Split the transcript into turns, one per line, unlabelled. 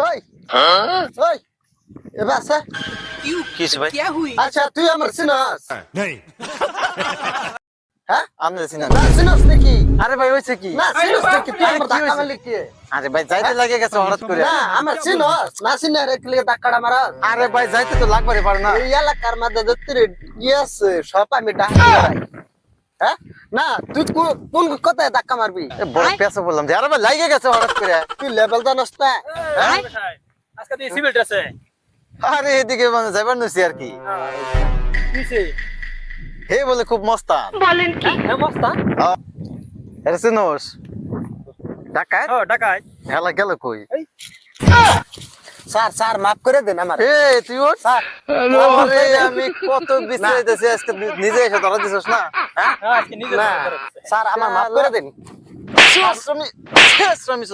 ওই ওই এবার আছে
কিস ভাই
আচ্ছা তুই আমার চিনস হ্যাঁ
আপনি চিনেন
না চিনস নাকি
আরে ভাই হইছে কি
না চিনস নাকি তুই আমার ধাক্কা মারলি কি
আরে ভাই যাইতে লাগে গেছে হঠাৎ করে
না আমার চিনস না চিনে রেখলে ধাক্কাটা মারা
আরে ভাই যাইতে তো লাগবে পারে না
এই এলাকার মধ্যে ধরতে ইয়েস সব আমি ডাকি হ্যাঁ না তুই কোন কথায় ধাক্কা মারবি
এ বড় পেছে বললাম যে আরে ভাই লাগে গেছে হঠাৎ করে
তুই লেভেল জানস না হ্যাঁ
আজকে তুই সিভিল ড্রেসে
আরে এদিকে মানে যাইবার নছি আর কি
কিসে
হে বলে খুব মস্তান
হ্যাঁ মস্তান
আরে চিনোস ডাকাত
ও ঢাকায়
হেলা গেল কই
স্যার স্যার মাফ করে দেন আমার
এ তুই ওর
স্যার
আরে আমি কত বিশ্রাইতেছি আজকে নিজে এসে ধরা দিছস না হ্যাঁ
হ্যাঁ আজকে নিজে
না স্যার আমার মাফ করে দেন
শ্রমিক শ্রমিক